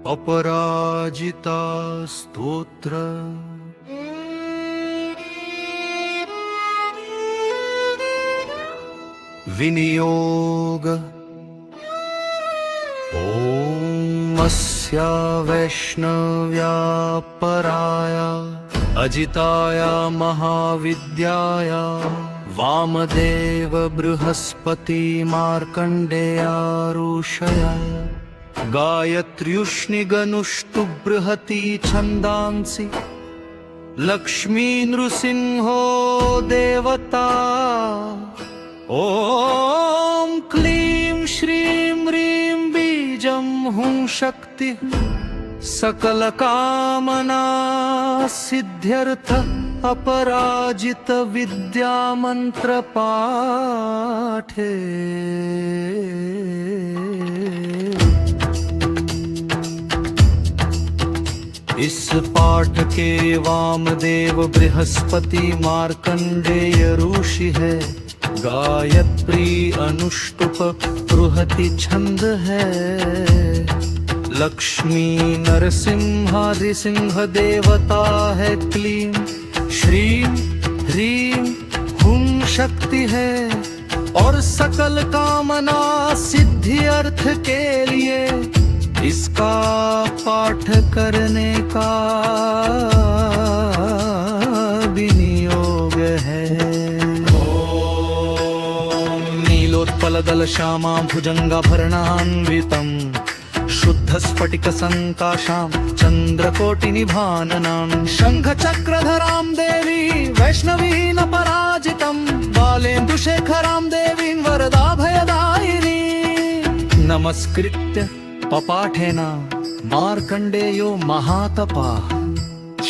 अपराजिता स्तोत्र विनियोग ॐ अस्या वैष्णव्या पराया अजिताया महाविद्याया वामदेव बृहस्पति मार्कण्डेया ऋषया गायत्र्युष्णिगनुष्टु बृहती छन्दांसि लक्ष्मी नृसिंहो देवता ॐ क्लीं श्रीं ह्रीं बीजं हुं शक्ति सकलकामना सिद्ध्यर्थ अपराजित विद्या मंत्र पाठे इस पाठ के वामदेव बृहस्पति मार्कंडेय ऋषि है। गायत्री अनुष्टुप बृहति छंद है। लक्ष्मी नरसिंहादि सिंह देवता है। क्लीं श्रीं ह्रीं हुं शक्ति है और सकल कामना सिद्धि अर्थ के लिए इसका पाठ करने का विनियोग है। ओम नीलोत्पलदल श्यामा भुजंगाभरणान्वितम् शुद्ध स्फटिक संकाशां चंद्रकोटिनिभाननां शंखचक्रधरां देवी वैष्णवीं पराजितं बालेन्दुशेखरां देवीं वरदाभयदायिनी नमस्कृत्य पपाठेन मार्कण्डेयो महातपः।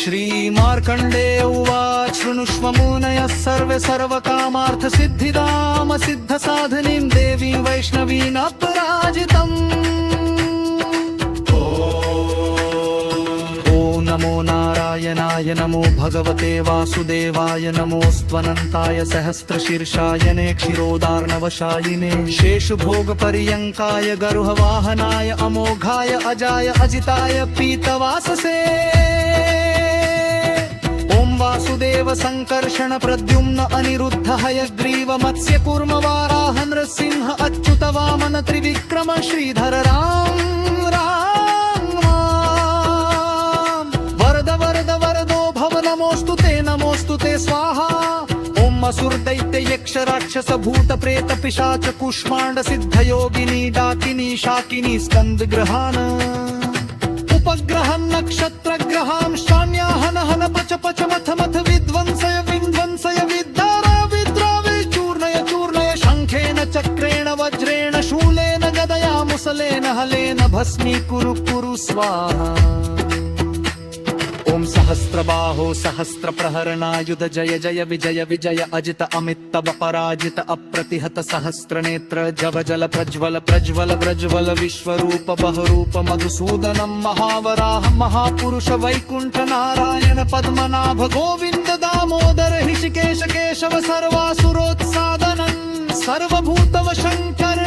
श्रीमार्कण्डेय उवाच शृणुष्व मुनयः सर्वे सर्वकामार्थसिद्धिदां सिद्धसाधनीं देवीं वैष्णवीं अपराजितम्। नमो नारायणाय नमो भगवते वासुदेवाय नमोऽस्त्वनन्ताय सहस्रशीर्षाय नेक्षिरोदार्णवशायिने शेषभोगपर्यङ्काय गरुहवाहनाय अमोघाय अजाय अजिताय पीतवाससे। ॐ वासुदेव संकर्षण प्रद्युम्न अनिरुद्ध हयग्रीव मत्स्य कूर्म वाराह नृसिंह अच्युत वामन त्रिविक्रम श्रीधर राम नमोस्तु ते स्वाहा। ओम असुर दैत्य यक्ष राक्षस भूत प्रेत पिशाच कुष्मांड सिद्ध योगिनी डाकिनी शाकिनी स्कंद ग्रहान उपग्रह नक्षत्र ग्रहां शान्याहन हन पच पच मथ मथ विध्वंसय विध्वंसय विद्धारा विद्रावे चूर्णय चूर्णय शंखेन चक्रेण वज्रेण शूलेन गदया मुसलेन हलेन भस्मी कुरु कुरु स्वाहा। ओम सहस्रबाहो सहस्र प्रहरणायुध जय जय विजय विजय अजित अमित तब पराजित अप्रतिहत सहस्र नेत्र जव जल प्रज्वल प्रज्वल प्रज्वल विश्वरूप बहुरूप मधुसूदनम महावराह महापुरुष वैकुंठ नारायण पद्मनाभ गोविंद दामोदर ऋषिकेश केशव सर्वासुरोत्सादनं सर्वभूतव शंकर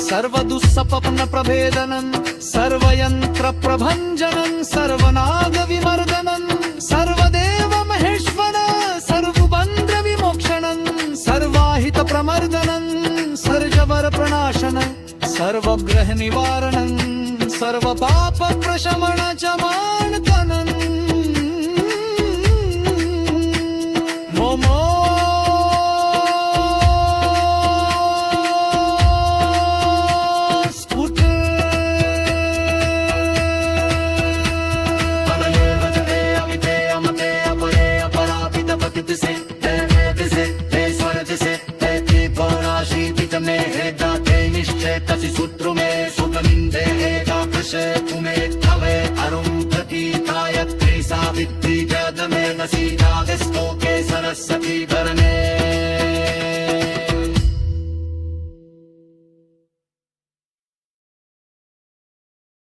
सर्वदुःसपन्न प्रभेदनं सर्वयंत्र प्रभंजनं सर्वनाग विमर्दनं सर्वदेव महेश्वर सर्वबंध्र विमोक्षणं सर्वाहित प्रमर्दनं सर्ववर प्रणाशनं सर्वग्रह निवारणं सर्वपाप प्रशमन च मानतनं मोमो सूत्र में सुगंधे एकादशे तुम्हें तवे अरुण प्रतीतायत्री सावित्री जद में नसी नागस्तो के सरस्वती